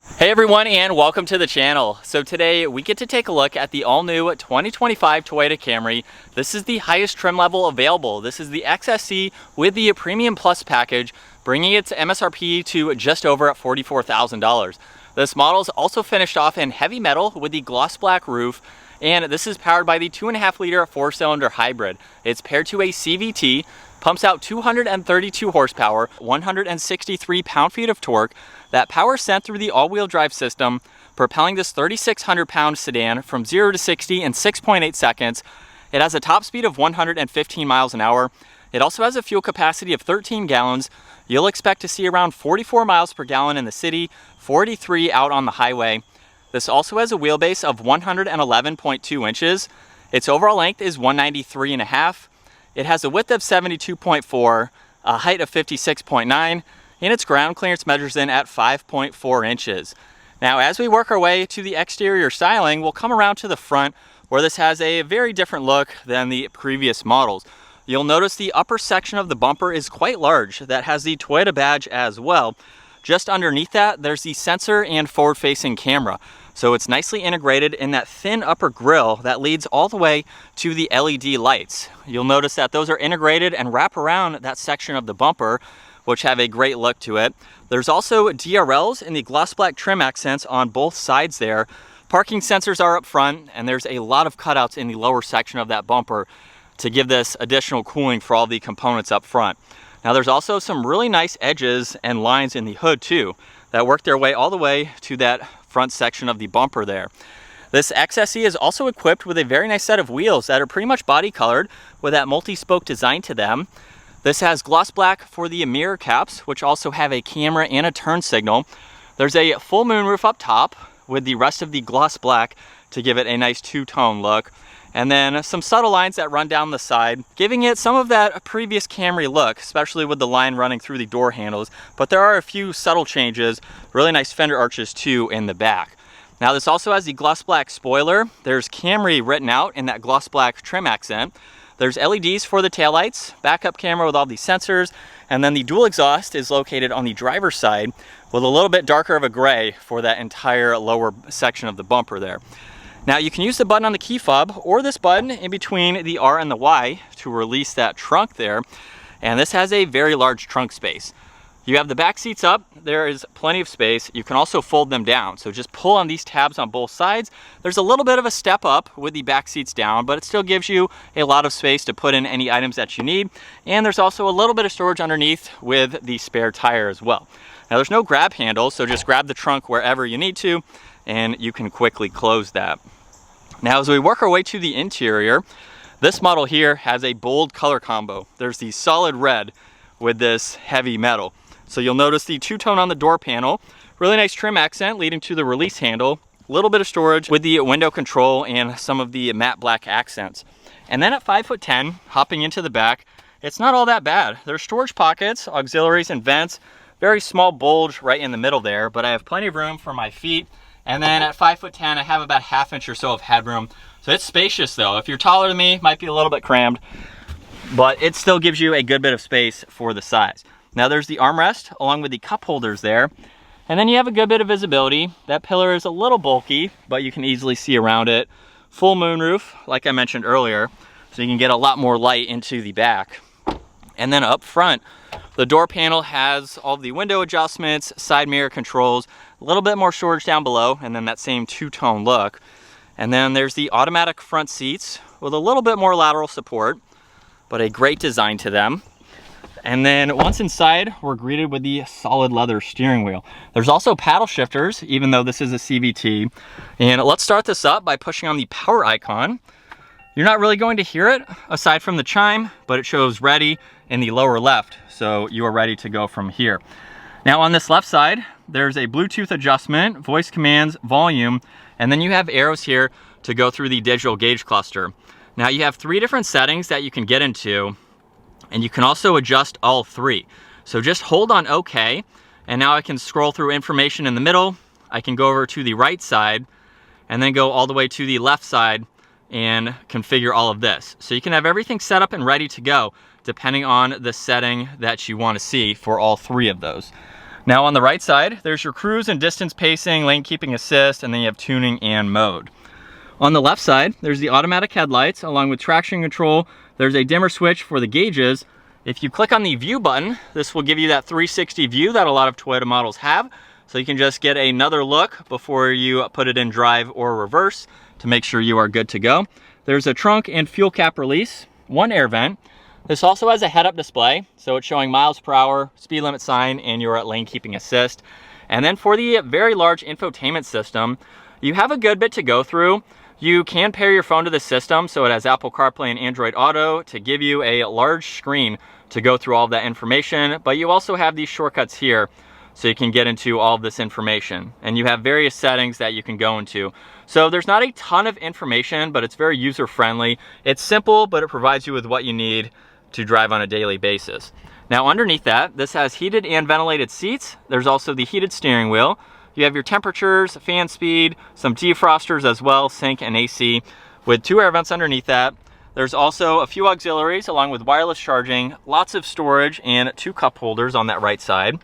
Hey everyone, and welcome to the channel. So today we get to take a look at the all-new 2025 Toyota Camry. This is the highest trim level available. This is the XSE with the Premium Plus package, bringing its MSRP to just over $44,000. This model is also finished off in heavy metal with the gloss black roof, and this is powered by the 2.5 liter 4-cylinder hybrid. It's paired to a CVT, pumps out 232 horsepower, 163 pound-feet of torque. That power is sent through the all-wheel drive system, propelling this 3,600-pound sedan from 0 to 60 in 6.8 seconds. It has a top speed of 115 miles an hour. It also has a fuel capacity of 13 gallons. You'll expect to see around 44 miles per gallon in the city, 43 out on the highway. This also has a wheelbase of 111.2 inches. Its overall length is 193.5. It has a width of 72.4, a height of 56.9, and its ground clearance measures in at 5.4 inches. Now, as we work our way to the exterior styling, we'll come around to the front where this has a very different look than the previous models. You'll notice the upper section of the bumper is quite large. That has the Toyota badge as well. Just underneath that, there's the sensor and forward-facing camera. So it's nicely integrated in that thin upper grille that leads all the way to the LED lights. You'll notice that those are integrated and wrap around that section of the bumper, which have a great look to it. There's also DRLs in the gloss black trim accents on both sides there. Parking sensors are up front, and there's a lot of cutouts in the lower section of that bumper to give this additional cooling for all the components up front. Now there's also some really nice edges and lines in the hood too that work their way all the way to that front section of the bumper there. This XSE is also equipped with a very nice set of wheels that are pretty much body colored with that multi-spoke design to them. This has gloss black for the mirror caps, which also have a camera and a turn signal. There's a full moonroof up top with the rest of the gloss black to give it a nice two-tone look. And then some subtle lines that run down the side, giving it some of that previous Camry look, especially with the line running through the door handles. But there are a few subtle changes, really nice fender arches too in the back. Now this also has the gloss black spoiler. There's Camry written out in that gloss black trim accent. There's LEDs for the taillights, backup camera with all these sensors, and then the dual exhaust is located on the driver's side with a little bit darker of a gray for that entire lower section of the bumper there. Now you can use the button on the key fob or this button in between the R and the Y to release that trunk there. And this has a very large trunk space. You have the back seats up, there is plenty of space. You can also fold them down. So just pull on these tabs on both sides. There's a little bit of a step up with the back seats down, but it still gives you a lot of space to put in any items that you need. And there's also a little bit of storage underneath with the spare tire as well. Now there's no grab handle, so just grab the trunk wherever you need to, and you can quickly close that. Now as we work our way to the interior, this model here has a bold color combo. There's the solid red with this heavy metal. So you'll notice the two-tone on the door panel, really nice trim accent leading to the release handle, a little bit of storage with the window control and some of the matte black accents. And then at 5'10", hopping into the back, it's not all that bad. There's storage pockets, auxiliaries and vents, very small bulge right in the middle there, but I have plenty of room for my feet. And then at 5'10", I have about ½ inch or so of headroom. So it's spacious though. If you're taller than me, it might be a little bit crammed, but it still gives you a good bit of space for the size. Now there's the armrest along with the cup holders there. And then you have a good bit of visibility. That pillar is a little bulky, but you can easily see around it. Full moonroof, like I mentioned earlier, so you can get a lot more light into the back. And then up front, the door panel has all the window adjustments, side mirror controls, a little bit more storage down below, and then that same two-tone look. And then there's the automatic front seats with a little bit more lateral support, but a great design to them. And then once inside, we're greeted with the solid leather steering wheel. There's also paddle shifters, even though this is a CVT. And let's start this up by pushing on the power icon. You're not really going to hear it aside from the chime, but it shows ready in the lower left. So you are ready to go from here. Now on this left side, there's a Bluetooth adjustment, voice commands, volume, and then you have arrows here to go through the digital gauge cluster. Now you have 3 different settings that you can get into, and you can also adjust all 3. So just hold on OK, and now I can scroll through information in the middle. I can go over to the right side, and then go all the way to the left side and configure all of this. So you can have everything set up and ready to go, depending on the setting that you want to see for all 3 of those. Now on the right side, there's your cruise and distance pacing, lane keeping assist, and then you have tuning and mode. On the left side, there's the automatic headlights along with traction control. There's a dimmer switch for the gauges. If you click on the view button, this will give you that 360 view that a lot of Toyota models have. So you can just get another look before you put it in drive or reverse to make sure you are good to go. There's a trunk and fuel cap release, one air vent. This also has a head-up display, so it's showing miles per hour, speed limit sign, and your lane keeping assist. And then for the very large infotainment system, you have a good bit to go through. You can pair your phone to the system, so it has Apple CarPlay and Android Auto to give you a large screen to go through all of that information, but you also have these shortcuts here so you can get into all of this information. And you have various settings that you can go into. So there's not a ton of information, but it's very user-friendly. It's simple, but it provides you with what you need to drive on a daily basis. Now underneath that, this has heated and ventilated seats. There's also the heated steering wheel. You have your temperatures, fan speed, some defrosters as well, sync and AC, with 2 air vents underneath that. There's also a few auxiliaries along with wireless charging, lots of storage, and 2 cup holders on that right side.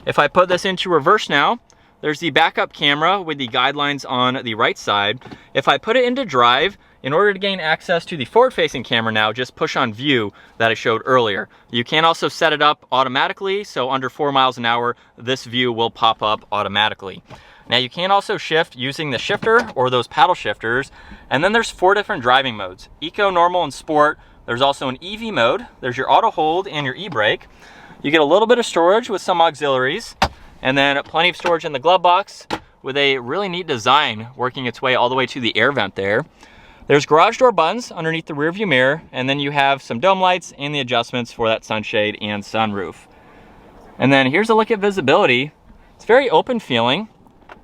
If I put this into reverse now, there's the backup camera with the guidelines on the right side. If I put it into drive, in order to gain access to the forward-facing camera now, just push on view that I showed earlier. You can also set it up automatically, so under 4 miles an hour, this view will pop up automatically. Now you can also shift using the shifter or those paddle shifters, and then there's 4 different driving modes: Eco, Normal, and Sport. There's also an EV mode. There's your auto hold and your e-brake. You get a little bit of storage with some auxiliaries, and then plenty of storage in the glove box with a really neat design working its way all the way to the air vent there. There's garage door buttons underneath the rear view mirror, and then you have some dome lights and the adjustments for that sunshade and sunroof. And then here's a look at visibility. It's very open feeling,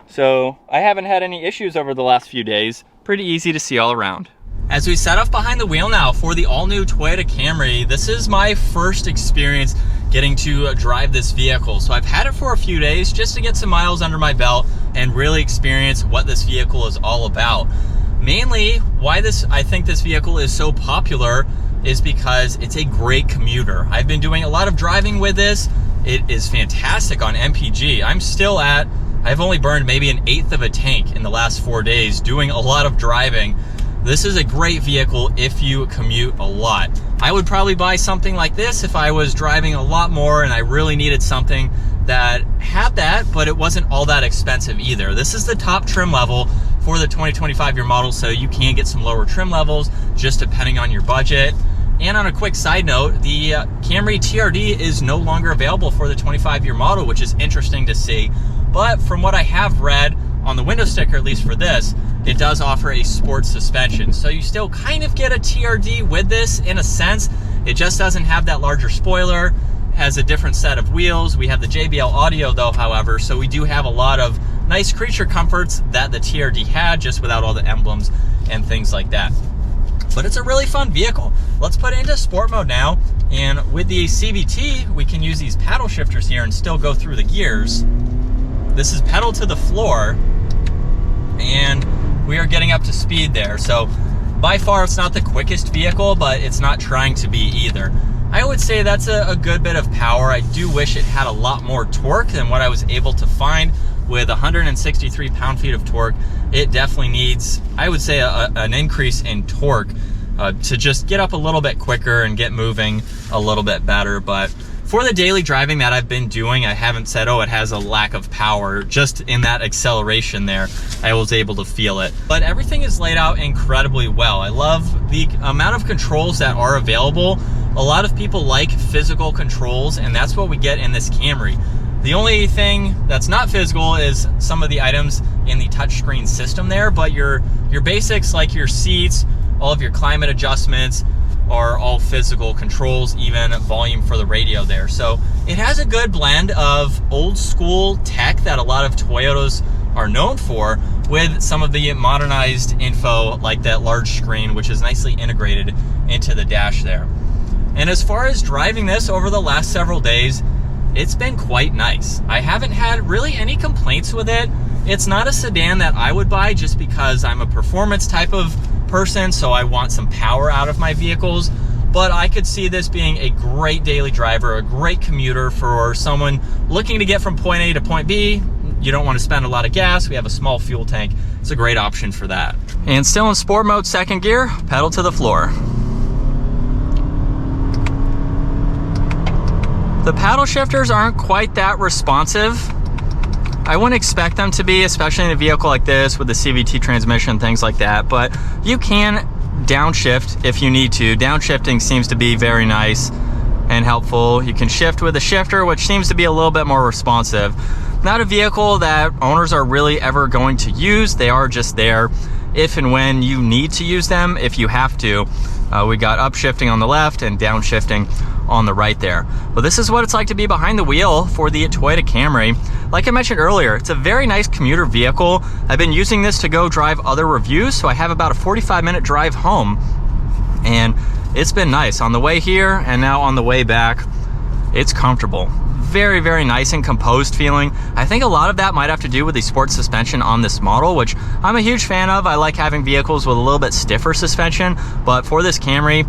so I haven't had any issues over the last few days. Pretty easy to see all around. As we set off behind the wheel now for the all-new Toyota Camry, this is my first experience getting to drive this vehicle. So I've had it for a few days just to get some miles under my belt and really experience what this vehicle is all about. Mainly, why I think this vehicle is so popular is because it's a great commuter. I've been doing a lot of driving with this. It is fantastic on MPG. I've only burned maybe 1/8 of a tank in the last 4 days doing a lot of driving. This is a great vehicle if you commute a lot. I would probably buy something like this if I was driving a lot more and I really needed something that had that, but it wasn't all that expensive either. This is the top trim level for the 2025 year model, so you can get some lower trim levels just depending on your budget. And on a quick side note, the Camry TRD is no longer available for the 25 year model, which is interesting to see. But from what I have read on the window sticker, at least for this, it does offer a sport suspension. So you still kind of get a TRD with this in a sense. It just doesn't have that larger spoiler, has a different set of wheels. We have the JBL audio though, however, so we do have a lot of nice creature comforts that the TRD had, just without all the emblems and things like that. But it's a really fun vehicle. Let's put it into sport mode now. And with the CVT, we can use these paddle shifters here and still go through the gears. This is pedal to the floor, and we are getting up to speed there. So by far, it's not the quickest vehicle, but it's not trying to be either. I would say that's a good bit of power. I do wish it had a lot more torque than what I was able to find. With 163 pound-feet of torque, it definitely needs, I would say, an increase in torque to just get up a little bit quicker and get moving a little bit better. But for the daily driving that I've been doing, I haven't said, oh, it has a lack of power. Just in that acceleration there, I was able to feel it. But everything is laid out incredibly well. I love the amount of controls that are available. A lot of people like physical controls, and that's what we get in this Camry. The only thing that's not physical is some of the items in the touchscreen system there, but your basics like your seats, all of your climate adjustments are all physical controls, even volume for the radio there. So it has a good blend of old school tech that a lot of Toyotas are known for, with some of the modernized info like that large screen, which is nicely integrated into the dash there. And as far as driving this over the last several days, it's been quite nice. I haven't had really any complaints with it. It's not a sedan that I would buy just because I'm a performance type of person, so I want some power out of my vehicles. but I could see this being a great daily driver, a great commuter for someone looking to get from point A to point B. You don't want to spend a lot of gas. We have a small fuel tank. It's a great option for that. And still in sport mode, second gear, pedal to the floor. The paddle shifters aren't quite that responsive. I wouldn't expect them to be, especially in a vehicle like this with the CVT transmission, things like that, but you can downshift if you need to. Downshifting seems to be very nice and helpful. You can shift with a shifter, which seems to be a little bit more responsive. Not a vehicle that owners are really ever going to use. They are just there if and when you need to use them, if you have to. We got upshifting on the left and downshifting on the right there. But this is what it's like to be behind the wheel for the Toyota Camry. Like I mentioned earlier, it's a very nice commuter vehicle. I've been using this to go drive other reviews, so I have about a 45-minute drive home, and it's been nice on the way here and now on the way back. It's comfortable. Very, very nice and composed feeling. I think a lot of that might have to do with the sports suspension on this model, which I'm a huge fan of. I like having vehicles with a little bit stiffer suspension, but for this Camry,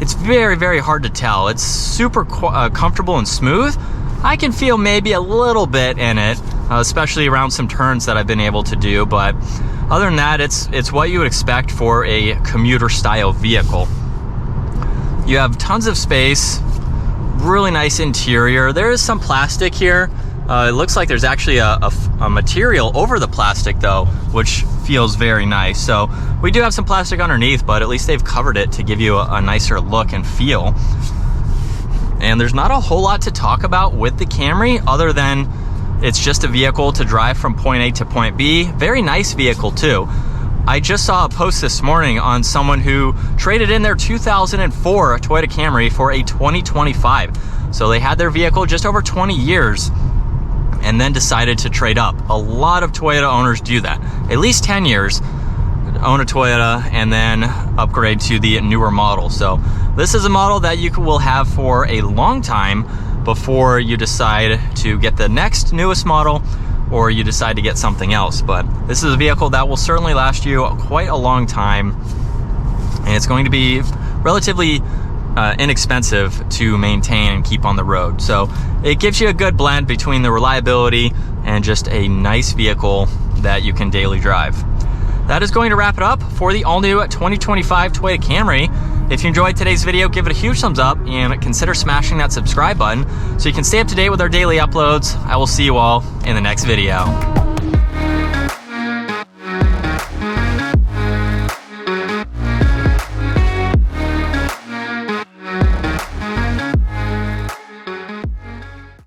it's very, very hard to tell. It's super comfortable and smooth. I can feel maybe a little bit in it, especially around some turns that I've been able to do, but other than that, it's what you would expect for a commuter style vehicle. You have tons of space, really nice interior. There is some plastic here. It looks like there's actually a material over the plastic though, which feels very nice. So we do have some plastic underneath, but at least they've covered it to give you a nicer look and feel. And there's not a whole lot to talk about with the Camry other than it's just a vehicle to drive from point A to point B. Very nice vehicle too. I just saw a post this morning on someone who traded in their 2004 Toyota Camry for a 2025. So they had their vehicle just over 20 years and then decided to trade up. A lot of Toyota owners do that. At least 10 years, own a Toyota and then upgrade to the newer model. So this is a model that you will have for a long time before you decide to get the next newest model or you decide to get something else. But this is a vehicle that will certainly last you quite a long time, and it's going to be relatively inexpensive to maintain and keep on the road. So it gives you a good blend between the reliability and just a nice vehicle that you can daily drive. That is going to wrap it up for the all-new 2025 Toyota Camry. If you enjoyed today's video, give it a huge thumbs up and consider smashing that subscribe button so you can stay up to date with our daily uploads. I will see you all in the next video.